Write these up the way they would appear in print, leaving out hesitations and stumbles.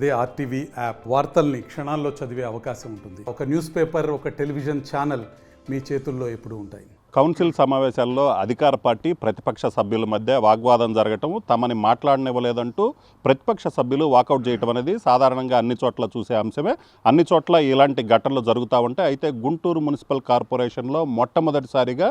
అదే RTV app వార్తల్ని క్షణాల్లో చదివే అవకాశం ఉంటుంది. ఒక న్యూస్ పేపర్, ఒక టెలివిజన్ ఛానల్ మీ చేతుల్లో ఎప్పుడూ ఉంటాయి. కౌన్సిల్ సమావేశాల్లో అధికార పార్టీ ప్రతిపక్ష సభ్యుల మధ్య వాగ్వాదం జరగటం, తమని మాట్లాడనివ్వలేదంటూ ప్రతిపక్ష సభ్యులు వాకౌట్ చేయటం అనేది సాధారణంగా అన్ని చోట్ల చూసే అంశమే. అన్ని చోట్ల ఇలాంటి ఘటనలు జరుగుతూ ఉంటాయి. అయితే గుంటూరు మున్సిపల్ కార్పొరేషన్లో మొట్టమొదటిసారిగా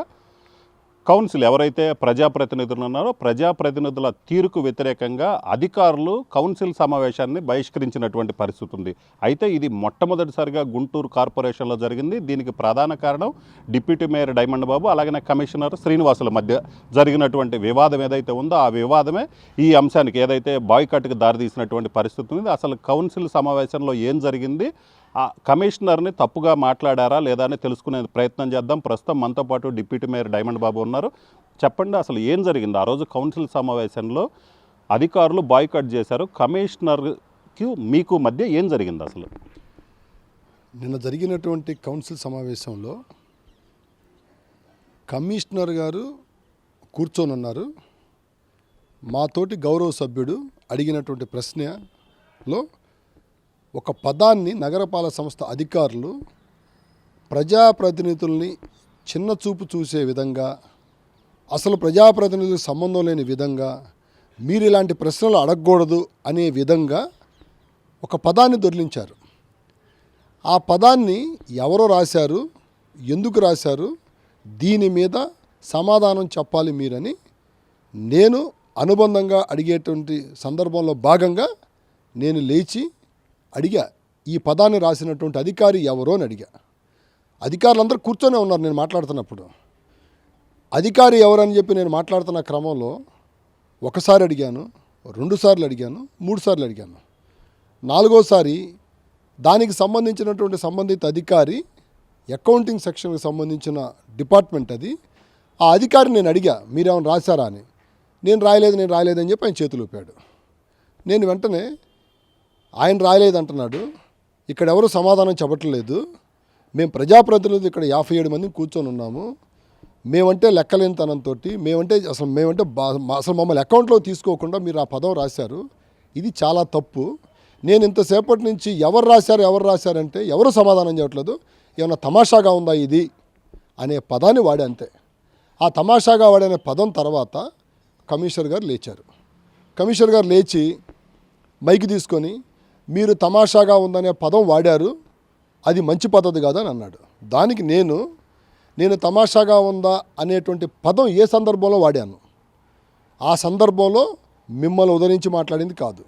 కౌన్సిల్ ఎవరైతే ప్రజాప్రతినిధులు ఉన్నారో ప్రజాప్రతినిధుల తీరుకు వ్యతిరేకంగా అధికారులు కౌన్సిల్ సమావేశాన్ని బహిష్కరించినటువంటి పరిస్థితి ఉంది. అయితే ఇది మొట్టమొదటిసారిగా గుంటూరు కార్పొరేషన్లో జరిగింది. దీనికి ప్రధాన కారణం డిప్యూటీ మేయర్ డైమండ్ బాబు అలాగనే కమిషనర్ శ్రీనివాసుల మధ్య జరిగినటువంటి వివాదం ఏదైతే ఉందో ఆ వివాదమే ఈ అంశానికి ఏదైతే బాయ్కాట్కి దారితీసినటువంటి పరిస్థితి ఉంది. అసలు కౌన్సిల్ సమావేశంలో ఏం జరిగింది, ఆ కమిషనర్ని తప్పుగా మాట్లాడారా లేదా అని తెలుసుకునే ప్రయత్నం చేద్దాం. ప్రస్తుతం మనతో పాటు డిప్యూటీ మేయర్ డైమండ్ బాబు ఉన్నారు. చెప్పండి, అసలు ఏం జరిగింది ఆ రోజు కౌన్సిల్ సమావేశంలో? అధికారులు బాయ్కాట్ చేశారు, కమిషనర్కి మీకు మధ్య ఏం జరిగింది అసలు? నిన్న జరిగినటువంటి కౌన్సిల్ సమావేశంలో కమిషనర్ గారు కూర్చొని ఉన్నారు. మాతోటి గౌరవ సభ్యుడు అడిగినటువంటి ప్రశ్నలో ఒక పదాన్ని నగరపాలక సంస్థ అధికారులు ప్రజాప్రతినిధుల్ని చిన్న చూపు చూసే విధంగా, అసలు ప్రజాప్రతినిధులకు సంబంధం లేని విధంగా, మీరు ఇలాంటి ప్రశ్నలు అడగకూడదు అనే విధంగా ఒక పదాన్ని దొర్లించారు. ఆ పదాన్ని ఎవరో రాశారు, ఎందుకు రాశారు, దీని మీద సమాధానం చెప్పాలి మీరని నేను అనుబంధంగా అడిగేటువంటి సందర్భంలో భాగంగా నేను లేచి అడిగా, ఈ పదాన్ని రాసినటువంటి అధికారి ఎవరో అని అడిగా. అధికారులందరూ కూర్చొనే ఉన్నారు నేను మాట్లాడుతున్నప్పుడు. అధికారి ఎవరని చెప్పి నేను మాట్లాడుతున్న క్రమంలో ఒకసారి అడిగాను, 2 సార్లు అడిగాను, 3 సార్లు అడిగాను. 4వసారి దానికి సంబంధించినటువంటి సంబంధిత అధికారి అకౌంటింగ్ సెక్షన్కి సంబంధించిన డిపార్ట్మెంట్ అది. ఆ అధికారి నేను అడిగా, మీరేమైనా రాశారా అని. నేను రాయలేదని చెప్పి ఆయన చేతులు ఊపాడు. నేను వెంటనే ఆయన రాయలేదంటున్నాడు, ఇక్కడ ఎవరు సమాధానం చెప్పట్లేదు, మేము ప్రజాప్రతినిధులు ఇక్కడ 57 మంది కూర్చొని ఉన్నాము, మేమంటే లెక్కలేనితనంతో మేమంటే అసలు మమ్మల్ని అకౌంట్లో తీసుకోకుండా మీరు ఆ పదం రాశారు, ఇది చాలా తప్పు. నేను ఇంతసేపటి నుంచి ఎవరు రాశారంటే ఎవరు సమాధానం చెప్పట్లేదు, ఏమన్నా తమాషాగా ఉందా ఇది అనే పదాన్ని వాడే అంతే. ఆ తమాషాగా వాడనే పదం తర్వాత కమిషనర్ గారు లేచారు. కమిషనర్ గారు లేచి మైక్ తీసుకొని, మీరు తమాషాగా ఉందనే పదం వాడారు, అది మంచి పద్ధతి కాదు అని అన్నాడు. దానికి నేను తమాషాగా ఉందా అనేటువంటి పదం ఏ సందర్భంలో వాడాను, ఆ సందర్భంలో మిమ్మల్ని ఉదరించి మాట్లాడింది కాదు.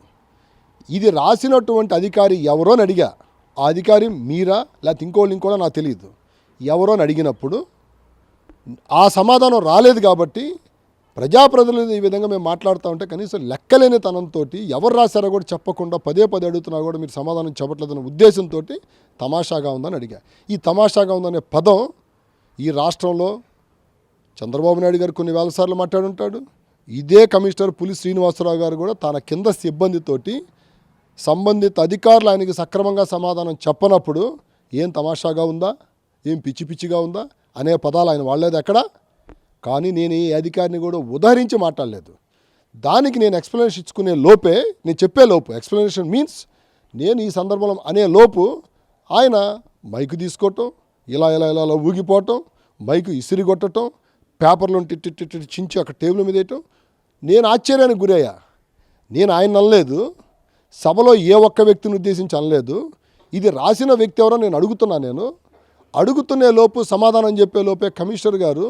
ఇది రాసినటువంటి అధికారి ఎవరో అని అడిగా. ఆ అధికారి మీరా లేకపోతే ఇంకోటి నాకు తెలియదు. ఎవరో అని అడిగినప్పుడు ఆ సమాధానం రాలేదు. కాబట్టి ప్రజాప్రతినిధులు ఈ విధంగా మేము మాట్లాడుతూ ఉంటే కనీసం లెక్కలేని తనంతో ఎవరు రాశారో కూడా చెప్పకుండా పదే అడుగుతున్నా కూడా మీరు సమాధానం చెప్పట్లేదనే ఉద్దేశంతో తమాషాగా ఉందని అడిగా. ఈ తమాషాగా ఉందనే పదం ఈ రాష్ట్రంలో చంద్రబాబు నాయుడు గారు కొన్ని వేల సార్లు మాట్లాడుంటాడు. ఇదే కమిషనర్ పులి శ్రీనివాసరావు గారు కూడా తన కింద సిబ్బందితోటి సంబంధిత అధికారులు ఆయనకి సక్రమంగా సమాధానం చెప్పనప్పుడు ఏం తమాషాగా ఉందా, ఏం పిచ్చిగా ఉందా అనే పదాలు ఆయన వాడలేదు ఎక్కడ. కానీ నేను ఈ అధికారిని కూడా ఉదహరించి మాట్లాడలేదు. దానికి నేను ఎక్స్ప్లెనేషన్ ఇచ్చుకునే లోపే, నేను చెప్పే లోపు, ఎక్స్ప్లెనేషన్ మీన్స్ నేను ఈ సందర్భంలో అనే లోపు ఆయన మైకు తీసుకోవటం, ఇలా ఊగిపోవటం, మైకు ఇసిరి కొట్టడం, పేపర్లను టిట్టి చించి అక్కడ టేబుల్ మీద వేయటం. నేను ఆశ్చర్యానికి గురయ్యా. నేను ఆయన అనలేదు, సభలో ఏ ఒక్క వ్యక్తిని ఉద్దేశించి అనలేదు. ఇది రాసిన వ్యక్తి ఎవరో నేను అడుగుతున్నా. నేను అడుగుతున్నే లోపు సమాధానం చెప్పే లోపే కమిషనర్ గారు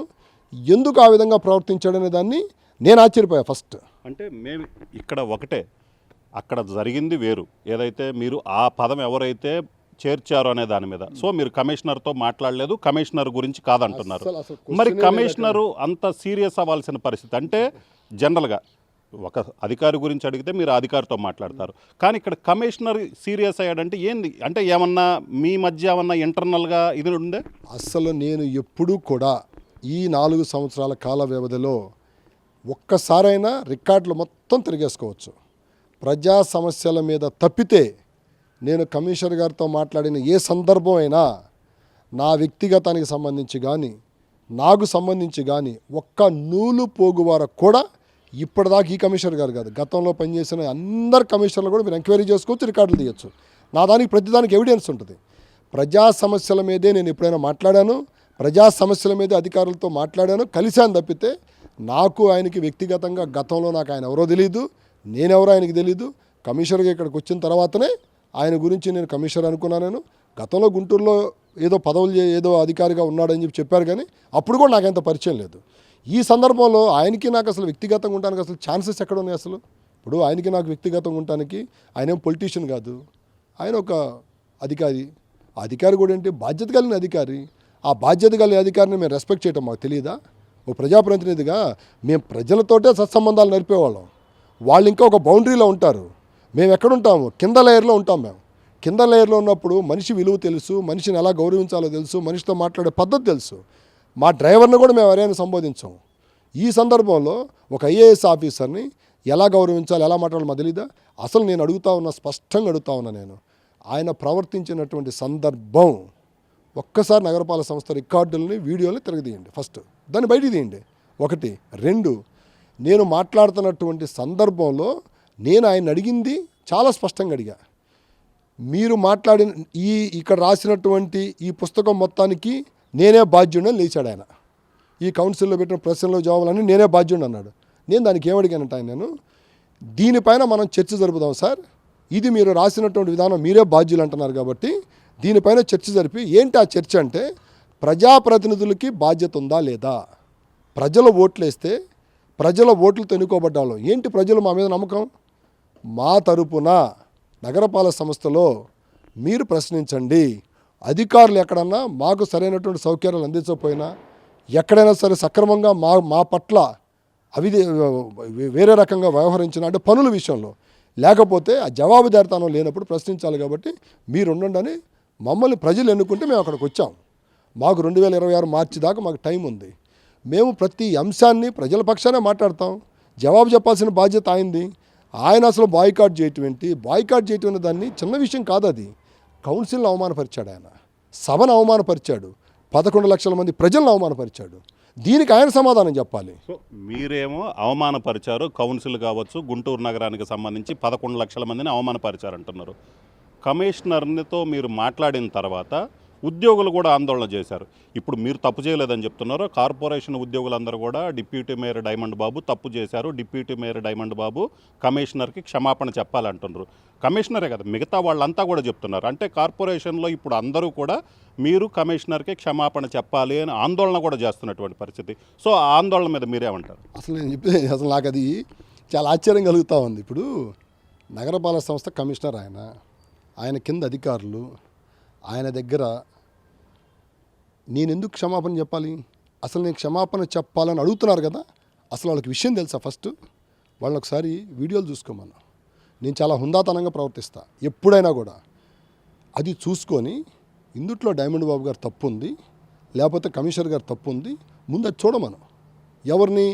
ఎందుకు ఆ విధంగా ప్రవర్తించాడనే దాన్ని నేను ఆశ్చర్యపోయా ఫస్ట్. అంటే మేము ఇక్కడ ఒకటే, అక్కడ జరిగింది వేరు. ఏదైతే మీరు ఆ పదం ఎవరైతే చేర్చారో అనే దాని మీద, సో మీరు కమిషనర్తో మాట్లాడలేదు, కమిషనర్ గురించి కాదంటున్నారు. మరి కమిషనరు అంత సీరియస్ అవ్వాల్సిన పరిస్థితి అంటే జనరల్గా ఒక అధికారి గురించి అడిగితే మీరు అధికారితో మాట్లాడతారు, కానీ ఇక్కడ కమిషనర్ సీరియస్ అయ్యాడంటే ఏంది? అంటే ఏమన్నా మీ మధ్య ఏమన్నా ఇంటర్నల్గా ఇది ఉండే? అసలు నేను ఎప్పుడూ కూడా ఈ 4 సంవత్సరాల కాల వ్యవధిలో ఒక్కసారైనా రికార్డులు మొత్తం తిరిగేసుకోవచ్చు. ప్రజా సమస్యల మీద తప్పితే నేను కమిషనర్ గారితో మాట్లాడిన ఏ సందర్భం అయినా నా వ్యక్తిగతానికి సంబంధించి కానీ నాకు సంబంధించి కానీ ఒక్క నూలు పోగు వరకు కూడా ఇప్పటిదాకా ఈ కమిషనర్ గారు కాదు, గతంలో పనిచేసిన అందరు కమిషనర్లు కూడా మీరు ఎంక్వైరీ చేసుకోవచ్చు, రికార్డులు తీయచ్చు. నా దానికి ప్రతిదానికి ఎవిడెన్స్ ఉంటుంది. ప్రజా సమస్యల మీదే నేను ఎప్పుడైనా మాట్లాడాను, ప్రజా సమస్యల మీదే అధికారులతో మాట్లాడాను, కలిశాను తప్పితే నాకు ఆయనకి వ్యక్తిగతంగా గతంలో నాకు ఆయన ఎవరో తెలియదు, నేనెవరో ఆయనకి తెలియదు. కమిషనర్గా ఇక్కడికి వచ్చిన తర్వాతనే ఆయన గురించి నేను కమిషనర్ అనుకున్నాను. నేను గతంలో గుంటూరులో ఏదో పదవులు ఏదో అధికారిగా ఉన్నాడని చెప్పారు, కానీ అప్పుడు కూడా నాకు అంత పరిచయం లేదు. ఈ సందర్భంలో ఆయనకి నాకు అసలు వ్యక్తిగతంగా ఉండడానికి అసలు ఛాన్సెస్ ఎక్కడ ఉన్నాయి అసలు? ఇప్పుడు ఆయనకి నాకు వ్యక్తిగతంగా ఉండడానికి, ఆయన ఏం పొలిటీషియన్ కాదు, ఆయన ఒక అధికారి. ఆ అధికారి కూడా ఏంటి, బాధ్యత కలిగిన అధికారి. ఆ బాధ్యత కలిగిన అధికారిని మేము రెస్పెక్ట్ చేయటం మాకు తెలియదా? ఓ ప్రజాప్రతినిధిగా మేము ప్రజలతోటే సత్సంబంధాలు నడిపేవాళ్ళం. వాళ్ళు ఇంకా ఒక బౌండరీలో ఉంటారు, మేము ఎక్కడుంటాము? కింద లేయర్లో ఉంటాం. మేము కింద లేయర్లో ఉన్నప్పుడు మనిషి విలువ తెలుసు, మనిషిని ఎలా గౌరవించాలో తెలుసు, మనిషితో మాట్లాడే పద్ధతి తెలుసు. మా డ్రైవర్ని కూడా మేము ఎవరైనా సంబోధించాం. ఈ సందర్భంలో ఒక ఐఏఎస్ ఆఫీసర్ని ఎలా గౌరవించాలి, ఎలా మాట్లాడాలి మాకు తెలీదా? అసలు నేను అడుగుతా ఉన్నా, స్పష్టంగా అడుగుతా ఉన్నా, నేను ఆయన ప్రవర్తించినటువంటి సందర్భం ఒక్కసారి నగరపాలక సంస్థ రికార్డులని వీడియోని తిరగదీయండి. ఫస్ట్ దాన్ని బయటికి తీయండి. 1, 2 నేను మాట్లాడుతున్నటువంటి సందర్భంలో నేను ఆయన అడిగింది చాలా స్పష్టంగా అడిగా. మీరు మాట్లాడిన ఇక్కడ రాసినటువంటి ఈ పుస్తకం మొత్తానికి నేనే బాధ్యుడని లేచాడు ఆయన. ఈ కౌన్సిల్లో పెట్టిన ప్రశ్నలు జవాబులన్నీ నేనే బాధ్యుడు అన్నాడు. నేను దానికి ఏమడిగానంట ఆయన, నేను దీనిపైన మనం చర్చ జరుపుదాం సార్, ఇది మీరు రాసినటువంటి విధానం మీరే బాధ్యులు అంటున్నారు కాబట్టి దీనిపైన చర్చ జరిపి, ఏంటి ఆ చర్చ అంటే ప్రజాప్రతినిధులకి బాధ్యత ఉందా లేదా? ప్రజలు ఓట్లేస్తే ప్రజల ఓట్లతో ఎన్నుకోబడ్డాలో ఏంటి ప్రజలు మా మీద నమ్మకం? మా తరపున నగరపాలక సంస్థలో మీరు ప్రశ్నించండి. అధికారులు ఎక్కడన్నా మాకు సరైనటువంటి సౌకర్యాలు అందించకపోయినా, ఎక్కడైనా సరే సక్రమంగా మా పట్ల అవి వేరే రకంగా వ్యవహరించిన అంటే పనుల విషయంలో లేకపోతే ఆ జవాబుదారితనం లేనప్పుడు ప్రశ్నించాలి. కాబట్టి మీరు ఉండండి అని మమ్మల్ని ప్రజలు ఎన్నుకుంటే మేము అక్కడికి వచ్చాం. మాకు 2026 మార్చి దాకా మాకు టైం ఉంది. మేము ప్రతి అంశాన్ని ప్రజల పక్షానే మాట్లాడతాం. జవాబు చెప్పాల్సిన బాధ్యత ఆయనది. ఆయన అసలు బాయ్కాట్ చేయటం అనే దాన్ని చిన్న విషయం కాదు. అది కౌన్సిల్ని అవమానపరిచాడు, ఆయన సభను అవమానపరిచాడు, 11 లక్షల మంది ప్రజలను అవమానపరిచాడు. దీనికి ఆయన సమాధానం చెప్పాలి. సో మీరేమో అవమానపరిచారు, కౌన్సిల్ కావచ్చు, గుంటూరు నగరానికి సంబంధించి 11 లక్షల మందిని అవమానపరిచారు అంటున్నారు. కమిషనర్తో మీరు మాట్లాడిన తర్వాత ఉద్యోగులు కూడా ఆందోళన చేశారు. ఇప్పుడు మీరు తప్పు చేయలేదని చెప్తున్నారు. కార్పొరేషన్ ఉద్యోగులందరూ కూడా డిప్యూటీ మేయర్ డైమండ్ బాబు తప్పు చేశారు, డిప్యూటీ మేయర్ డైమండ్ బాబు కమిషనర్కి క్షమాపణ చెప్పాలంటున్నారు. కమిషనరే కదా, మిగతా వాళ్ళంతా కూడా చెప్తున్నారు. అంటే కార్పొరేషన్లో ఇప్పుడు అందరూ కూడా మీరు కమిషనర్కి క్షమాపణ చెప్పాలి అని ఆందోళన కూడా చేస్తున్నటువంటి పరిస్థితి. సో ఆ ఆందోళన మీద మీరేమంటారు? అసలు నేను చెప్పేది అసలు నాకు అది చాలా ఆశ్చర్యం కలుగుతూ ఉంది. ఇప్పుడు నగరపాలక సంస్థ కమిషనర్ ఆయన కింద అధికారులు, ఆయన దగ్గర నేను ఎందుకు క్షమాపణ చెప్పాలి? అసలు నేను క్షమాపణ చెప్పాలని అడుగుతున్నారు కదా, అసలు వాళ్ళకి విషయం తెలుసా? ఫస్ట్ వాళ్ళని ఒకసారి వీడియోలు చూసుకోమన్నా. నేను చాలా హుందాతనంగా ప్రవర్తిస్తా ఎప్పుడైనా కూడా. అది చూసుకొని ఇందుట్లో డైమండ్ బాబు గారు తప్పు ఉంది, లేకపోతే కమిషనర్ గారు తప్పు ఉంది, ముందు అది చూడమను. ఎవరిని?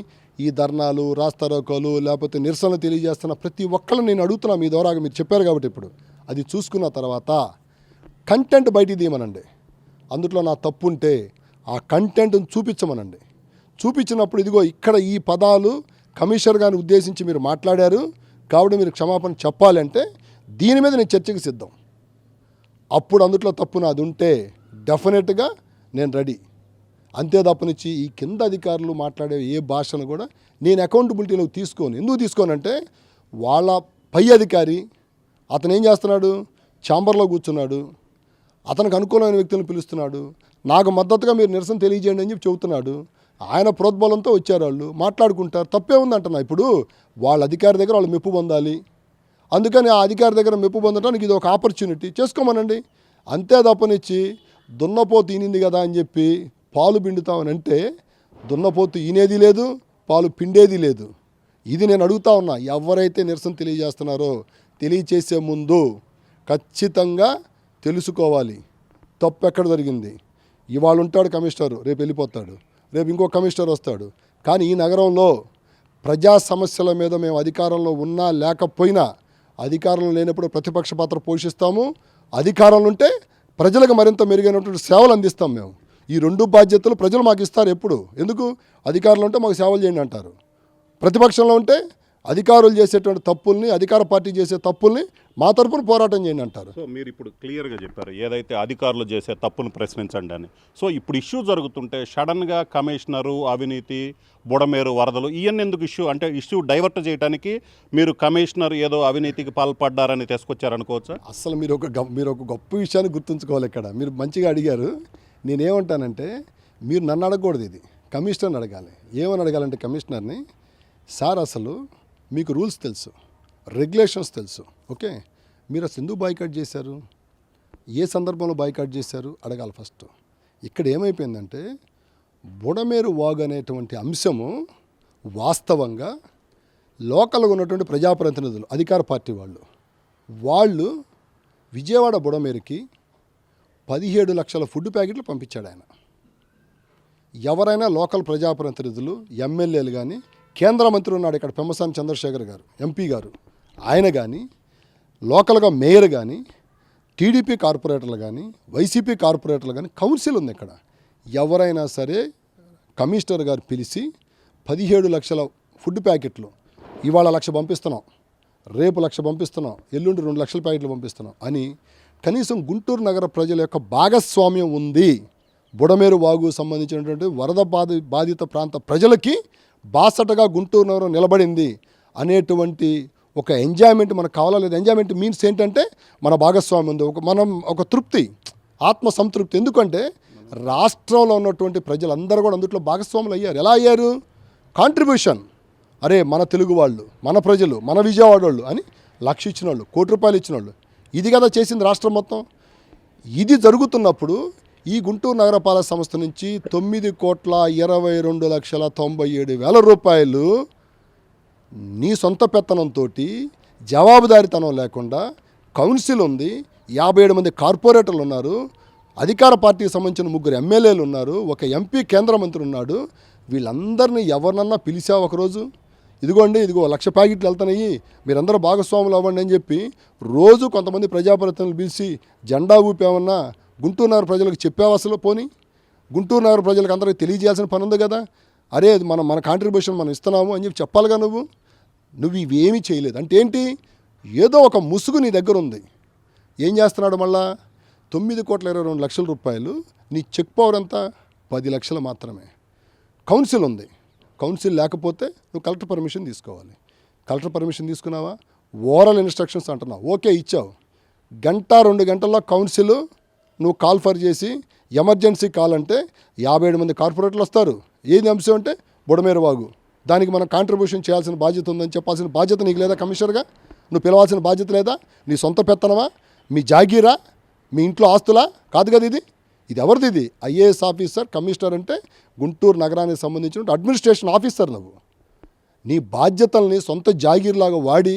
ఈ ధర్నాలు, రాస్తారోకోలు, లేకపోతే నిరసనలు తెలియజేస్తున్న ప్రతి ఒక్కరిని నేను అడుగుతున్నా మీ ద్వారా. మీరు చెప్పారు కాబట్టి ఇప్పుడు అది చూసుకున్న తర్వాత కంటెంట్ బయటికి తీయమనండి. అందుట్లో నా తప్పు ఉంటే ఆ కంటెంట్ని చూపించమనండి. చూపించినప్పుడు ఇదిగో ఇక్కడ ఈ పదాలు కమిషనర్ గారిని ఉద్దేశించి మీరు మాట్లాడారు కాబట్టి మీరు క్షమాపణ చెప్పాలంటే దీని మీద నేను చర్చకు సిద్ధం. అప్పుడు అందుట్లో తప్పు నాది ఉంటే డెఫినెట్గా నేను రెడీ. అంతే తప్పనిచ్చి ఈ కింద అధికారులు మాట్లాడే ఏ భాషను కూడా నేను అకౌంటబిలిటీలోకి తీసుకోను. ఎందుకు తీసుకోనంటే వాళ్ళ పై అధికారి అతను ఏం చేస్తున్నాడు? ఛాంబర్లో కూర్చున్నాడు, అతనికి అనుకూలమైన వ్యక్తులను పిలుస్తున్నాడు, నాకు మద్దతుగా మీరు నిరసన తెలియజేయండి అని చెప్పి చెబుతున్నాడు. ఆయన ప్రోద్బలంతో వచ్చారు, వాళ్ళు మాట్లాడుకుంటారు, తప్పే ఉందంటున్నా. ఇప్పుడు వాళ్ళ అధికారి దగ్గర వాళ్ళు మెప్పు పొందాలి, అందుకని ఆ అధికారి దగ్గర మెప్పు పొందడానికి ఇది ఒక ఆపర్చునిటీ, చేసుకోమనండి. అంతే తప్పనిచ్చి దున్నపోతు ఈనింది కదా అని చెప్పి పాలు పిండుతామని అంటే దున్నపోతు ఈనేది లేదు, పాలు పిండేది లేదు. ఇది నేను అడుగుతా ఉన్నా. ఎవరైతే నిరసన తెలియజేస్తున్నారో తెలియచేసే ముందు ఖచ్చితంగా తెలుసుకోవాలి తప్పు ఎక్కడ జరిగింది. ఇవాళ ఉంటాడు కమిషనరు, రేపు వెళ్ళిపోతాడు, రేపు ఇంకో కమిషనర్ వస్తాడు. కానీ ఈ నగరంలో ప్రజా సమస్యల మీద మేము అధికారంలో ఉన్నా లేకపోయినా, అధికారంలో లేనప్పుడు ప్రతిపక్ష పాత్ర పోషిస్తాము, అధికారంలో ఉంటే ప్రజలకు మరింత మెరుగైనటువంటి సేవలు అందిస్తాం. మేము ఈ 2 బాధ్యతలు ప్రజలు మాకు ఇస్తారు ఎప్పుడు. ఎందుకు? అధికారంలో ఉంటే మాకు సేవలు చేయండి అంటారు, ప్రతిపక్షంలో ఉంటే అధికారులు చేసేటువంటి తప్పుల్ని, అధికార పార్టీ చేసే తప్పుల్ని మా తరపున పోరాటం చేయండి అంటారు. సో మీరు ఇప్పుడు క్లియర్గా చెప్పారు ఏదైతే అధికారులు చేసే తప్పును ప్రశ్నించండి అని. సో ఇప్పుడు ఇష్యూ జరుగుతుంటే సడన్గా కమిషనరు, అవినీతి, బుడమేరు వరదలు ఇవన్నీ ఎందుకు ఇష్యూ అంటే ఇష్యూ డైవర్ట్ చేయడానికి మీరు కమిషనర్ ఏదో అవినీతికి పాల్పడ్డారని తీసుకొచ్చారనుకోవచ్చా? అసలు మీరు ఒక గొప్ప విషయాన్ని గుర్తుంచుకోవాలి. ఇక్కడ మీరు మంచిగా అడిగారు. నేనేమంటానంటే మీరు నన్ను అడగకూడదు, ఇది కమిషనర్ని అడగాలి. ఏమని అడగాలంటే కమిషనర్ని, సార్ అసలు మీకు రూల్స్ తెలుసు, రెగ్యులేషన్స్ తెలుసు, ఓకే, మీరు అసలు ఎందుకు బాయ్కాట్ చేశారు, ఏ సందర్భంలో బాయ్కాట్ చేశారు అడగాలి ఫస్ట్. ఇక్కడ ఏమైపోయిందంటే బుడమేరు వాగు అనేటువంటి అంశము వాస్తవంగా లోకల్గా ఉన్నటువంటి ప్రజాప్రతినిధులు, అధికార పార్టీ వాళ్ళు విజయవాడ బుడమేరుకి 17 లక్షల ఫుడ్ ప్యాకెట్లు పంపించాడు ఆయన. ఎవరైనా లోకల్ ప్రజాప్రతినిధులు, ఎమ్మెల్యేలు కానీ, కేంద్ర మంత్రి ఉన్నాడు ఇక్కడ పెమ్మసాని చంద్రశేఖర్ గారు, ఎంపీ గారు, ఆయన కానీ, లోకల్గా మేయర్ కానీ, టీడీపీ కార్పొరేటర్లు కానీ, వైసీపీ కార్పొరేటర్లు కానీ, కౌన్సిల్ ఉంది ఇక్కడ, ఎవరైనా సరే కమిషనర్ గారు పిలిచి 17 లక్షల ఫుడ్ ప్యాకెట్లు, ఇవాళ 1,00,000 పంపిస్తున్నాం, రేపు 1,00,000 పంపిస్తున్నాం, ఎల్లుండి 2 లక్షల ప్యాకెట్లు పంపిస్తున్నాం అని కనీసం గుంటూరు నగర ప్రజల యొక్క భాగస్వామ్యం ఉంది. బుడమేరు వాగు సంబంధించినటువంటి వరద బాధిత ప్రాంత ప్రజలకి బాసటగా గుంటూరు నగరం నిలబడింది అనేటువంటి ఒక ఎంజాయ్మెంట్ మనకు కావాలా లేదు. ఎంజాయ్మెంట్ మీన్స్ ఏంటంటే మన భాగస్వామ్యం ఉంది, మనం ఒక తృప్తి, ఆత్మ సంతృప్తి. ఎందుకంటే రాష్ట్రంలో ఉన్నటువంటి ప్రజలందరూ కూడా అందుట్లో భాగస్వాములు అయ్యారు. ఎలా అయ్యారు? కాంట్రిబ్యూషన్. అరే మన తెలుగు వాళ్ళు, మన ప్రజలు, మన విజయవాడ వాళ్ళు అని 1,00,000 ఇచ్చిన వాళ్ళు, ₹1,00,000 ఇచ్చిన వాళ్ళు, ఇది కదా చేసింది రాష్ట్రం మొత్తం. ఇది జరుగుతున్నప్పుడు ఈ గుంటూరు నగరపాలక సంస్థ నుంచి 9,22,97,000 రూపాయలు నీ సొంత పెత్తనంతో, జవాబుదారీతనం లేకుండా, కౌన్సిల్ ఉంది, 57 మంది కార్పొరేటర్లు ఉన్నారు, అధికార పార్టీకి సంబంధించిన 3 ఎమ్మెల్యేలు ఉన్నారు, ఒక ఎంపీ కేంద్ర మంత్రి ఉన్నాడు, వీళ్ళందరినీ ఎవరినన్నా పిలిచావు ఒకరోజు, ఇదిగో 1,00,000 ప్యాకెట్లు వెళ్తున్నాయి, మీరందరూ భాగస్వాములు అవ్వండి అని చెప్పి రోజు కొంతమంది ప్రజాప్రతినిధులు పిలిచి జెండా ఊపేమన్నా గుంటూరు నగర ప్రజలకు చెప్పావు? అసలు పోనీ గుంటూరు నగర ప్రజలకు అందరికీ తెలియజేయాల్సిన పని ఉంది కదా. అరే మన కాంట్రిబ్యూషన్ మనం ఇస్తున్నాము అని చెప్పి చెప్పాలిగా. నువ్వు ఇవేమీ చేయలేదు అంటే ఏంటి? ఏదో ఒక ముసుగు నీ దగ్గర ఉంది. ఏం చేస్తున్నాడు మళ్ళా? 9,22,00,000 రూపాయలు. నీ చెక్ పవర్ ఎంత? 10 లక్షలు మాత్రమే. కౌన్సిల్ ఉంది, కౌన్సిల్ లేకపోతే నువ్వు కలెక్టర్ పర్మిషన్ తీసుకోవాలి. కలెక్టర్ పర్మిషన్ తీసుకున్నావా? ఓరల్ ఇన్స్ట్రక్షన్స్ అంటున్నావు, ఓకే ఇచ్చావు, 1-2 గంటల్లో కౌన్సిల్ నువ్వు కాల్ ఫర్ చేసి ఎమర్జెన్సీ కాల్ అంటే 57 మంది కార్పొరేటర్లు వస్తారు. ఏది అంశం అంటే బుడమేరు వాగు, దానికి మనం కాంట్రిబ్యూషన్ చేయాల్సిన బాధ్యత ఉందని చెప్పాల్సిన బాధ్యత నీకు లేదా? కమిషనర్గా నువ్వు పిలవాల్సిన బాధ్యత లేదా? నీ సొంత పెత్తనమా? మీ జాగీరా? మీ ఇంట్లో ఆస్తులా? కాదు కదా ఇది ఎవరిది? ఇది ఐఏఎస్ ఆఫీసర్. కమిషనర్ అంటే గుంటూరు నగరానికి సంబంధించిన అడ్మినిస్ట్రేషన్ ఆఫీసర్. నీ బాధ్యతల్ని సొంత జాగీర్లాగా వాడి,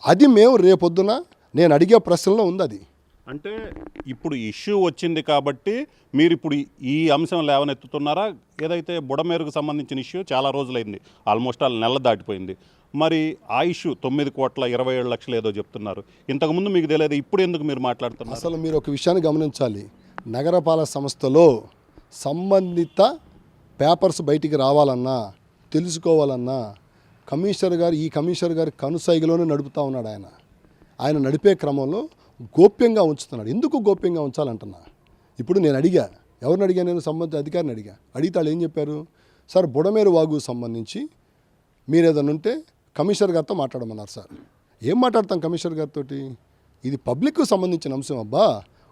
అది మేము రేపొద్దున నేను అడిగే ప్రశ్నలో ఉంది. అది అంటే ఇప్పుడు ఇష్యూ వచ్చింది కాబట్టి మీరు ఇప్పుడు ఈ అంశం లేవనెత్తుతున్నారా? ఏదైతే బుడమేరుకు సంబంధించిన ఇష్యూ చాలా రోజులైంది, ఆల్మోస్ట్ నెల దాటిపోయింది. మరి ఆ ఇష్యూ 9,27,00,000 ఏదో చెప్తున్నారు, ఇంతకుముందు మీకు తెలియదు, ఇప్పుడు ఎందుకు మీరు మాట్లాడుతున్నారు? అసలు మీరు ఒక విషయాన్ని గమనించాలి. నగరపాలక సంస్థలో సంబంధిత పేపర్స్ బయటికి రావాలన్నా, తెలుసుకోవాలన్నా ఈ కమిషనర్ గారి కనుసైగలోనే నడుపుతూ ఉన్నాడు. ఆయన నడిపే క్రమంలో గోప్యంగా ఉంచుతున్నాడు. ఎందుకు గోప్యంగా ఉంచాలంటున్నా? ఇప్పుడు నేను అడిగా, ఎవరిని అడిగా? నేను సంబంధిత అధికారిని అడిగితే వాళ్ళు ఏం చెప్పారు? సార్ బుడమేరు వాగు సంబంధించి మీరు ఏదైనా ఉంటే కమిషనర్ గారితో మాట్లాడమన్నారు. సార్ ఏం మాట్లాడతాం కమిషనర్ గారితో? ఇది పబ్లిక్కు సంబంధించిన అంశం అబ్బా,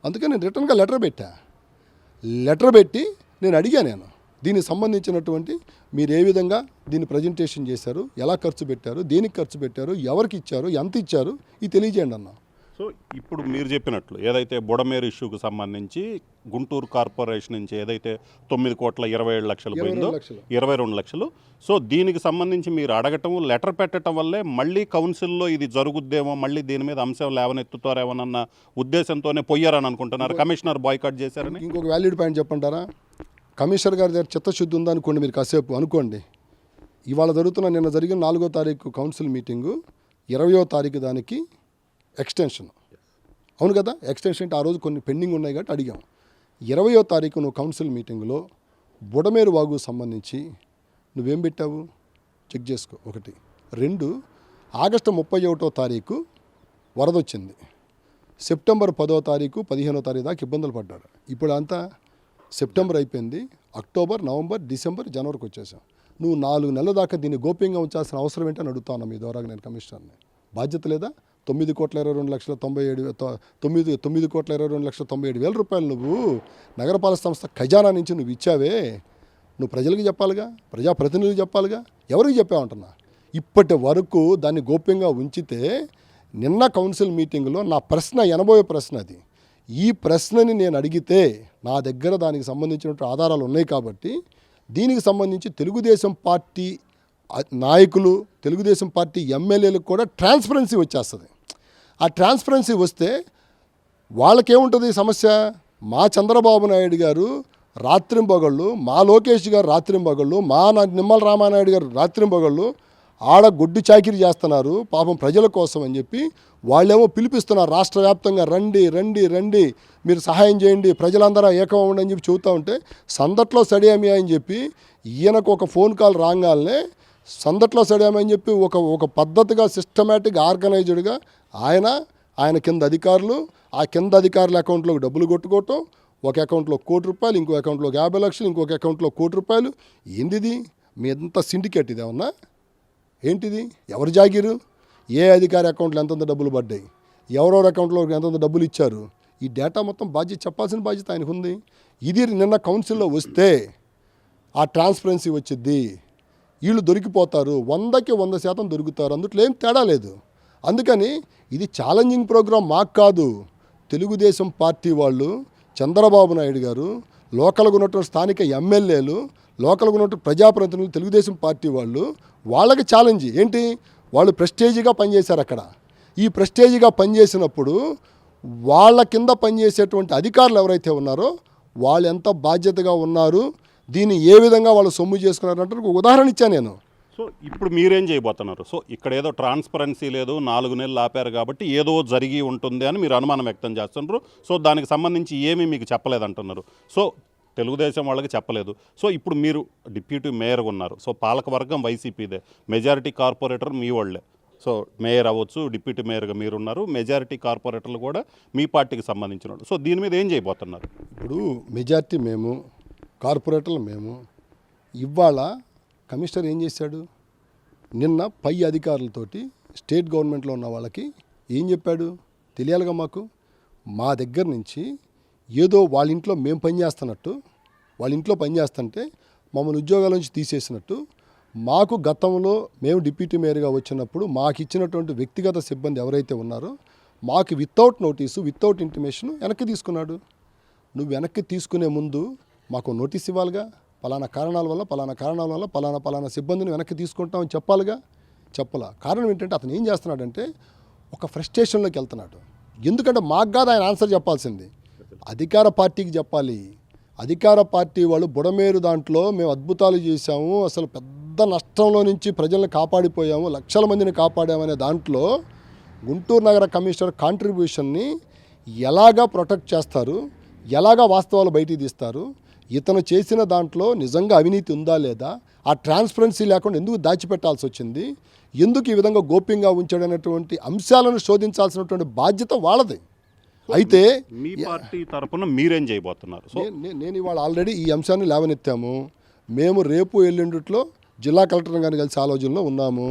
అందుకే నేను రిటర్న్గా లెటర్ పెట్టి నేను అడిగా, దీనికి సంబంధించినటువంటి మీరు ఏ విధంగా దీన్ని ప్రజెంటేషన్ చేశారు, ఎలా ఖర్చు పెట్టారు, దేనికి ఖర్చు పెట్టారు, ఎవరికి ఇచ్చారు, ఎంత ఇచ్చారు, ఇది తెలియజేయండి అన్నా. సో ఇప్పుడు మీరు చెప్పినట్లు ఏదైతే బుడమేరు ఇష్యూకు సంబంధించి గుంటూరు కార్పొరేషన్ నుంచి ఏదైతే 9,27,00,000 పోయిందో, 22 లక్షలు, సో దీనికి సంబంధించి మీరు అడగటం, లెటర్ పెట్టడం వల్లే మళ్ళీ కౌన్సిల్లో ఇది జరుగుద్దేమో, మళ్ళీ దీని మీద అంశం లేవనెత్తుతారేమోనన్న ఉద్దేశంతోనే పోయారని అనుకుంటున్నారు. కమిషనర్ బాయ్కాట్ చేశారని. ఇంకొక వ్యాలిడ్ పాయింట్ చెప్పంటారా? కమిషనర్ గారి దగ్గర చిత్తశుద్ధి ఉందనుకోండి, మీరు కాసేపు అనుకోండి. ఇవాళ నిన్న జరిగిన 4వ తారీఖు కౌన్సిల్ మీటింగు, 20వ తారీఖు దానికి ఎక్స్టెన్షన్. అవును కదా, ఎక్స్టెన్షన్ అంటే ఆ రోజు కొన్ని పెండింగ్ ఉన్నాయి కాబట్టి అడిగాం. 20వ తారీఖు నువ్వు కౌన్సిల్ మీటింగ్లో బుడమేరు వాగు సంబంధించి నువ్వేం పెట్టావు? చెక్ చేసుకో. 1. 2, ఆగస్టు 31వ తారీఖు వరద వచ్చింది. సెప్టెంబర్ 10వ తారీఖు 15వ తారీఖు దాకా ఇబ్బందులు పడ్డాడు. ఇప్పుడు అంతా సెప్టెంబర్ అయిపోయింది, అక్టోబర్, నవంబర్, డిసెంబర్, జనవరికి వచ్చేసాం. నువ్వు 4 నెలల దాకా దీన్ని గోప్యంగా ఉంచాల్సిన అవసరం ఏంటని అడుగుతాను మీ ద్వారా నేను కమిషనర్ని. బాధ్యత లేదా? 9,22,97,9,22,97,000 రూపాయలు నువ్వు నగరపాలక సంస్థ ఖజానా నుంచి నువ్వు ఇచ్చావే. నువ్వు ప్రజలకు చెప్పాలిగా, ప్రజాప్రతినిధులకు చెప్పాలిగా, ఎవరికి చెప్పావంటున్నా. ఇప్పటి వరకు దాన్ని గోప్యంగా ఉంచితే నిన్న కౌన్సిల్ మీటింగ్లో నా ప్రశ్న 80వ ప్రశ్న అది. ఈ ప్రశ్నని నేను అడిగితే నా దగ్గర దానికి సంబంధించినటువంటి ఆధారాలు ఉన్నాయి కాబట్టి దీనికి సంబంధించి తెలుగుదేశం పార్టీ నాయకులు, తెలుగుదేశం పార్టీ ఎమ్మెల్యేలకు కూడా ట్రాన్స్పరెన్సీ వచ్చేస్తుంది. ఆ ట్రాన్స్పరెన్సీ వస్తే వాళ్ళకేముంటుంది సమస్య? మా చంద్రబాబు నాయుడు గారు రాత్రింబగళ్ళు, మా లోకేష్ గారు రాత్రింబగళ్ళు, మా నిమ్మల రామానాయుడు గారు రాత్రింబగళ్ళు ఆడ గొడ్డు చాకిరీ చేస్తున్నారు పాపం ప్రజల కోసం అని చెప్పి వాళ్ళేమో పిలిపిస్తున్నారు రాష్ట్ర వ్యాప్తంగా, రండి రండి రండి మీరు సహాయం చేయండి, ప్రజలందరూ ఏకం అవ్వండి అని చెప్పి చెబుతూ ఉంటే సందట్లో సడియామి అని చెప్పి ఈయనకు ఒక ఫోన్ కాల్ రాగానే సందట్లో సడియామి అని చెప్పి ఒక పద్ధతిగా సిస్టమేటిక్ ఆర్గనైజ్డ్గా ఆయన కింద అధికారులు, ఆ కింద అధికారుల అకౌంట్లోకి డబ్బులు కొట్టుకోవటం, ఒక అకౌంట్లో ₹1,00,00,000, ఇంకో అకౌంట్లో 50 లక్షలు, ఇంకొక అకౌంట్లో ₹1,00,00,000. ఏంటిది? మీ ఎంత సిండికేట్ ఇది ఏమన్నా? ఏంటిది? ఎవరు జాగిరు? ఏ అధికారి అకౌంట్లో ఎంతంత డబ్బులు పడ్డాయి, ఎవరెవరి అకౌంట్లో ఎంతంత డబ్బులు ఇచ్చారు, ఈ డేటా మొత్తం చెప్పాల్సిన బాధ్యత ఆయనకు ఉంది. ఇది నిన్న కౌన్సిల్లో వస్తే ఆ ట్రాన్స్పరెన్సీ వచ్చిద్ది, వీళ్ళు దొరికిపోతారు, 100కి 100% దొరుకుతారు, అందుట్లో ఏం తేడా లేదు. అందుకని ఇది ఛాలెంజింగ్ ప్రోగ్రాం మాకు కాదు, తెలుగుదేశం పార్టీ వాళ్ళు, చంద్రబాబు నాయుడు గారు, లోకల్గా ఉన్నటువంటి స్థానిక ఎమ్మెల్యేలు, లోకల్గా ఉన్నటువంటి ప్రజాప్రతినిధులు, తెలుగుదేశం పార్టీ వాళ్ళకి ఛాలెంజ్ ఏంటి? వాళ్ళు ప్రెస్టేజీగా పనిచేశారు అక్కడ. ఈ ప్రెస్టేజీగా పనిచేసినప్పుడు వాళ్ళ కింద పనిచేసేటువంటి అధికారులు ఎవరైతే ఉన్నారో వాళ్ళు ఎంత బాధ్యతగా ఉన్నారు, దీన్ని ఏ విధంగా వాళ్ళు సొమ్ము చేసుకున్నారు అంటే ఒక ఉదాహరణ ఇచ్చాను నేను. సో ఇప్పుడు మీరేం చేయబోతున్నారు? సో ఇక్కడ ఏదో ట్రాన్స్పరెన్సీ లేదు, 4 నెలలు ఆపారు కాబట్టి ఏదో జరిగి ఉంటుంది అని మీరు అనుమానం వ్యక్తం చేస్తున్నారు. సో దానికి సంబంధించి ఏమీ మీకు చెప్పలేదంటున్నారు. సో తెలుగుదేశం వాళ్ళకి చెప్పలేదు. సో ఇప్పుడు మీరు డిప్యూటీ మేయర్గా ఉన్నారు. సో పాలకవర్గం వైసీపీదే, మెజారిటీ కార్పొరేటర్ మీ వాళ్ళే. సో మేయర్ అవ్వచ్చు, డిప్యూటీ మేయర్గా మీరున్నారు, మెజారిటీ కార్పొరేటర్లు కూడా మీ పార్టీకి సంబంధించిన వాళ్ళు. సో దీని మీద ఏం చేయబోతున్నారు? ఇప్పుడు మెజారిటీ మేము, కార్పొరేటర్లు మేము. ఇవాళ కమిషనర్ ఏం చేశాడు? నిన్న పై అధికారులతోటి స్టేట్ గవర్నమెంట్లో ఉన్న వాళ్ళకి ఏం చెప్పాడు తెలియాలిగా మాకు. మా దగ్గర నుంచి ఏదో వాళ్ళ ఇంట్లో మేము పనిచేస్తున్నట్టు, వాళ్ళ ఇంట్లో పనిచేస్తుంటే మమ్మల్ని ఉద్యోగాల నుంచి తీసేసినట్టు, మాకు గతంలో మేము డిప్యూటీ మేయర్గా వచ్చినప్పుడు మాకు ఇచ్చినటువంటి వ్యక్తిగత సిబ్బంది ఎవరైతే ఉన్నారో మాకు వితౌట్ నోటీసు, వితౌట్ ఇంటిమేషన్ వెనక్కి తీసుకున్నాడు. నువ్వు వెనక్కి తీసుకునే ముందు మాకు నోటీస్ ఇవ్వాలిగా, పలానా కారణాల వల్ల పలానా సిబ్బందిని వెనక్కి తీసుకుంటామని చెప్పాలిగా. చెప్పాలా. కారణం ఏంటంటే అతను ఏం చేస్తున్నాడంటే ఒక ఫ్రస్ట్రేషన్లోకి వెళ్తున్నాడు. ఎందుకంటే మాకు కాదు ఆయన ఆన్సర్ చెప్పాల్సింది, అధికార పార్టీకి చెప్పాలి. అధికార పార్టీ వాళ్ళు బుడమేరు దాంట్లో మేము అద్భుతాలు చేశాము, అసలు పెద్ద నష్టంలో నుంచి ప్రజల్ని కాపాడిపోయాము, లక్షల మందిని కాపాడామనే దాంట్లో గుంటూరు నగర కమిషనర్ కాంట్రిబ్యూషన్ని ఎలాగా ప్రొటెక్ట్ చేస్తారు, ఎలాగా వాస్తవాలు బయటికి తీస్తారు, ఇతను చేసిన దాంట్లో నిజంగా అవినీతి ఉందా లేదా, ఆ ట్రాన్స్పరెన్సీ లేకుండా ఎందుకు దాచిపెట్టాల్సి వచ్చింది, ఎందుకు ఈ విధంగా గోప్యంగా ఉంచాడనేటువంటి అంశాలను శోధించాల్సినటువంటి బాధ్యత వాళ్ళది. అయితే మీ పార్టీ తరఫున మీరేం చేయబోతున్నారు? సో నేను ఇవాళ ఆల్రెడీ ఈ అంశాన్ని లేవనెత్తాము. మేము రేపు ఎల్లుండిలో జిల్లా కలెక్టర్ గారిని కలిసి ఆలోచనలో ఉన్నాము.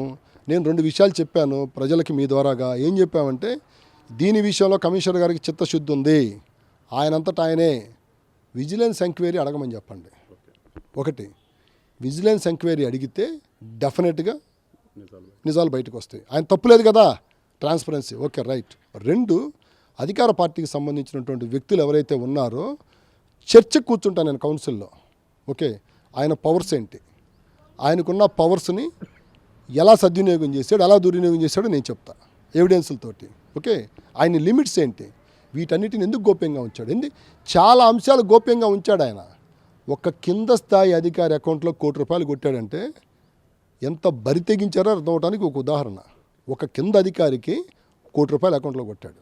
నేను 2 విషయాలు చెప్పాను ప్రజలకి మీ ద్వారాగా. ఏం చెప్పామంటే దీని విషయంలో కమిషనర్ గారికి చిత్తశుద్ధి ఉంది, ఆయనంతటా ఆయనే విజిలెన్స్ ఎంక్వైరీ అడగమని చెప్పండి. 1, విజిలెన్స్ ఎంక్వైరీ అడిగితే డెఫినెట్గా నిజాలు బయటకు వస్తాయి. ఆయన తప్పులేదు కదా, ట్రాన్స్పరెన్సీ ఓకే రైట్. 2, అధికార పార్టీకి సంబంధించినటువంటి వ్యక్తులు ఎవరైతే ఉన్నారో చర్చకు కూర్చుంటాను నేను కౌన్సిల్లో. ఓకే, ఆయన పవర్స్ ఏంటి, ఆయనకున్న పవర్స్ని ఎలా సద్వినియోగం చేశాడు, ఎలా దుర్వినియోగం చేశాడో నేను చెప్తా ఎవిడెన్స్లతోటి. ఓకే, ఆయన లిమిట్స్ ఏంటి, వీటన్నిటిని ఎందుకు గోప్యంగా ఉంచాడు, చాలా అంశాలు గోప్యంగా ఉంచాడు ఆయన. ఒక కింద స్థాయి అధికారి అకౌంట్లో ₹1,00,00,000 కొట్టాడంటే ఎంత బరి తెగించారో అర్థం అవడానికి ఒక ఉదాహరణ. ఒక కింద అధికారికి ₹1,00,00,000 అకౌంట్లో కొట్టాడు,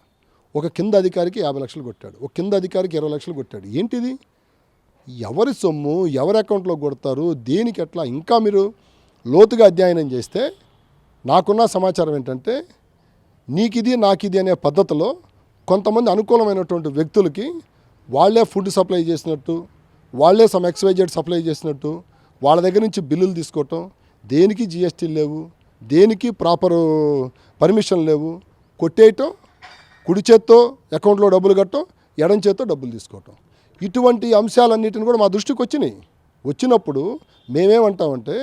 ఒక కింద అధికారికి 50 లక్షలు కొట్టాడు, ఒక కింద అధికారికి 20 లక్షలు కొట్టాడు. ఏంటిది, ఎవరి సొమ్ము ఎవరి అకౌంట్లో కొడతారు, దేనికి ఎట్లా? ఇంకా మీరు లోతుగా అధ్యయనం చేస్తే నాకున్న సమాచారం ఏంటంటే నీకిది నాకిది అనే పద్ధతిలో కొంతమంది అనుకూలమైనటువంటి వ్యక్తులకి వాళ్ళే ఫుడ్ సప్లై చేసినట్టు, వాళ్ళే సమ్ XYZ సప్లై చేసినట్టు, వాళ్ళ దగ్గర నుంచి బిల్లులు తీసుకోవటం, దేనికి GST లేవు, దేనికి ప్రాపర్ పర్మిషన్ లేవు, కొట్టేయటం, కుడి చేత్తో అకౌంట్లో డబ్బులు కట్టడం, ఎడం చేత్తో డబ్బులు తీసుకోవటం. ఇటువంటి అంశాలన్నిటిని కూడా మా దృష్టికి వచ్చినప్పుడు మేమేమంటామంటే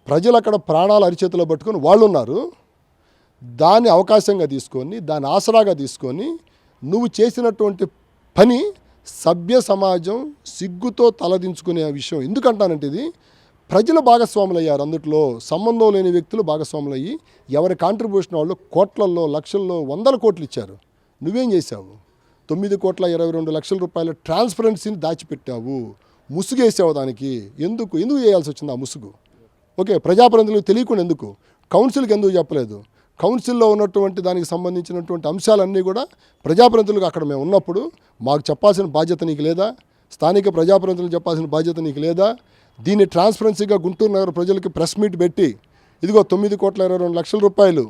ప్రజలు అక్కడ ప్రాణాలు అరిచేతిలో పట్టుకొని వాళ్ళు ఉన్నారు, దాన్ని అవకాశంగా తీసుకొని దాన్ని ఆసరాగా తీసుకొని నువ్వు చేసినటువంటి పని సభ్య సమాజం సిగ్గుతో తలదించుకునే విషయం. ఎందుకంటానంటే ఇది ప్రజలు భాగస్వాములు అయ్యారు, అందుట్లో సంబంధం లేని వ్యక్తులు భాగస్వాములు అయ్యి ఎవరి కాంట్రిబ్యూషన్ వాళ్ళు కోట్లల్లో లక్షల్లో 100 కోట్లు ఇచ్చారు. నువ్వేం చేశావు? 9,22,00,000 రూపాయల ట్రాన్స్పరెన్సీని దాచిపెట్టావు, ముసుగేసావు. దానికి ఎందుకు చేయాల్సి వచ్చింది ఆ ముసుగు? ఓకే, ప్రజాప్రతినిధులకు తెలియకుండా ఎందుకు? కౌన్సిల్కి ఎందుకు చెప్పలేదు? కౌన్సిల్లో ఉన్నటువంటి దానికి సంబంధించినటువంటి అంశాలన్నీ కూడా ప్రజాప్రతినిధులకు అక్కడ మేము ఉన్నప్పుడు మాకు చెప్పాల్సిన బాధ్యత నీకు లేదా? స్థానిక ప్రజాప్రతినిధులు చెప్పాల్సిన బాధ్యత నీకు లేదా? దీన్ని ట్రాన్స్పరెన్సీగా గుంటూరు నగర ప్రజలకి ప్రెస్ మీట్ పెట్టి ఇదిగో 9,22,00,000 రూపాయలు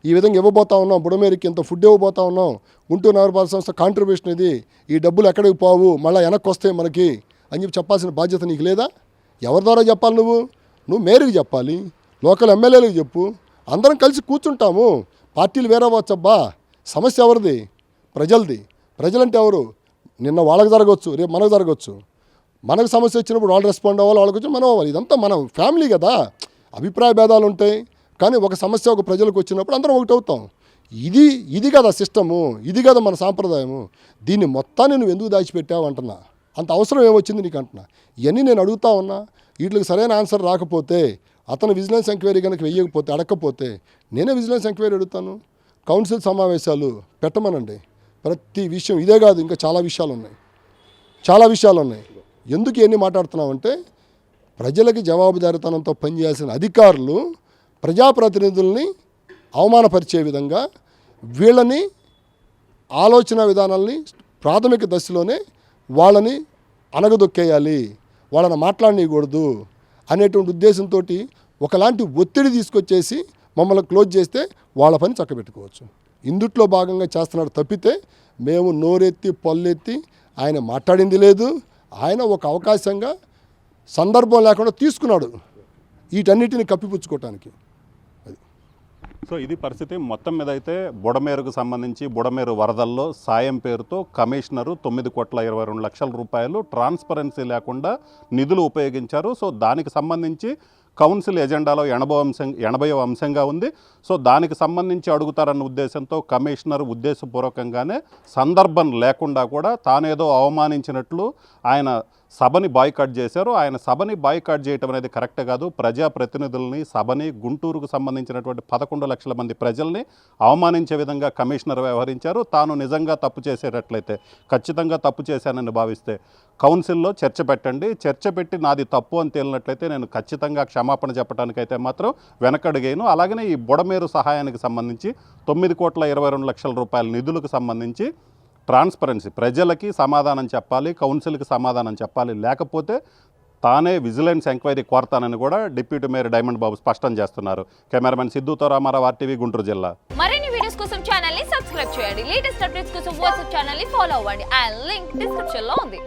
ఈ విధంగా ఇవ్వబోతా ఉన్నాం, బుడమేరికి ఇంత ఫుడ్ ఇవ్వబోతా ఉన్నాం, గుంటూరు నగరపాలక సంస్థ కాంట్రిబ్యూషన్ ఇది, ఈ డబ్బులు ఎక్కడికి పోవు, మళ్ళీ వెనక్కి వస్తాయి మనకి అని చెప్పి చెప్పాల్సిన బాధ్యత నీకు లేదా? ఎవరి ద్వారా చెప్పాలి? నువ్వు మేయర్కి చెప్పాలి, లోకల్ ఎమ్మెల్యేలకు చెప్పు, అందరం కలిసి కూర్చుంటాము. పార్టీలు వేరే వచ్చబ్బా, సమస్య ఎవరిది? ప్రజలది. ప్రజలంటే ఎవరు? నిన్న వాళ్ళకి జరగవచ్చు, రేపు మనకు జరగవచ్చు. మనకు సమస్య వచ్చినప్పుడు వాళ్ళు రెస్పాండ్ అవ్వాలి, వాళ్ళకి వచ్చి మనం అవ్వాలి. ఇదంతా మన ఫ్యామిలీ కదా, అభిప్రాయ భేదాలు ఉంటాయి, కానీ ఒక సమస్య ఒక ప్రజలకు వచ్చినప్పుడు అందరం ఒకటి అవుతాం. ఇది కదా సిస్టము, ఇది కదా మన సాంప్రదాయము. దీన్ని మొత్తాన్ని నువ్వు ఎందుకు దాచిపెట్టావు అంటున్నా. అంత అవసరం ఏమొచ్చింది నీకు అంటున్నా. ఇవన్నీ నేను అడుగుతా ఉన్నా. వీటికి సరైన ఆన్సర్ రాకపోతే, అతను విజిలెన్స్ ఎంక్వైరీ కనుక వెయ్యకపోతే, అడగకపోతే నేనే విజిలెన్స్ ఎంక్వైరీ అడుగుతాను. కౌన్సిల్ సమావేశాలు పెట్టమనండి. ప్రతి విషయం ఇదే కాదు, ఇంకా చాలా విషయాలు ఉన్నాయి. ఎందుకు ఇవన్నీ మాట్లాడుతున్నామంటే ప్రజలకి జవాబుదారీతనంతో పనిచేయాల్సిన అధికారులు ప్రజాప్రతినిధుల్ని అవమానపరిచే విధంగా వీళ్ళని ఆలోచన విధానాల్ని ప్రాథమిక దశలోనే వాళ్ళని అనగదొక్కేయాలి, వాళ్ళని మాట్లాడనీయకూడదు అనేటువంటి ఉద్దేశంతో ఒకలాంటి ఒత్తిడి తీసుకొచ్చేసి మమ్మల్ని క్లోజ్ చేస్తే వాళ్ళ పని చక్కబెట్టుకోవచ్చు. ఇందుట్లో భాగంగా చేస్తున్నాడు తప్పితే మేము నోరెత్తి పల్లెత్తి ఆయన మాట్లాడింది లేదు. ఆయన ఒక అవకాశంగా సందర్భం లేకుండా తీసుకున్నాడు వీటన్నిటిని కప్పిపుచ్చుకోవటానికి. సో ఇది పరిస్థితి. మొత్తం మీద అయితే బుడమేరుకు సంబంధించి బుడమేరు వరదల్లో సాయం పేరుతో కమిషనరు 9,22,00,000 రూపాయలు ట్రాన్స్పరెన్సీ లేకుండా నిధులు ఉపయోగించారు. సో దానికి సంబంధించి కౌన్సిల్ ఎజెండాలో 80వ అంశంగా ఉంది. సో దానికి సంబంధించి అడుగుతారన్న ఉద్దేశంతో కమిషనర్ ఉద్దేశపూర్వకంగానే సందర్భం లేకుండా కూడా తానేదో అవమానించినట్లు ఆయన సభని బాయ్కాట్ చేశారు. ఆయన సభని బాయ్కాట్ చేయటం అనేది కరెక్ట్ కాదు. ప్రజాప్రతినిధుల్ని, సభని, గుంటూరుకు సంబంధించినటువంటి 11 లక్షల మంది ప్రజల్ని అవమానించే విధంగా కమిషనర్ వ్యవహరించారు. తాను నిజంగా తప్పు చేసేటట్లయితే, ఖచ్చితంగా తప్పు చేశానని భావిస్తే కౌన్సిల్లో చర్చ పెట్టండి. చర్చ పెట్టి నాది తప్పు అని తేలినట్లయితే నేను ఖచ్చితంగా క్షమాపణ చెప్పడానికైతే మాత్రం వెనకడిగేను. అలాగనే ఈ బుడమేరు సహాయానికి సంబంధించి 9,22,00,000 రూపాయల నిధులకు సంబంధించి ట్రాన్స్పరెన్సీ, ప్రజలకి సమాధానం చెప్పాలి, కౌన్సిల్కి సమాధానం చెప్పాలి, లేకపోతే తానే విజిలెన్స్ ఎంక్వైరీ కోరతానని కూడా డిప్యూటీ మేయర్ డైమండ్ బాబు స్పష్టం చేస్తున్నారు. కెమెరామెన్ సిద్ధుతో రామారావు, RTV, గుంటూరు జిల్లా. మరిన్ని వీడియోస్ కోసం ఛానల్ ని సబ్స్క్రైబ్ చేయండి. లేటెస్ట్ అప్డేట్స్ కోసం వాట్సాప్ ఛానల్ ని ఫాలో అవ్వండి. ఆ లింక్ డిస్క్రిప్షన్ లో ఉంది.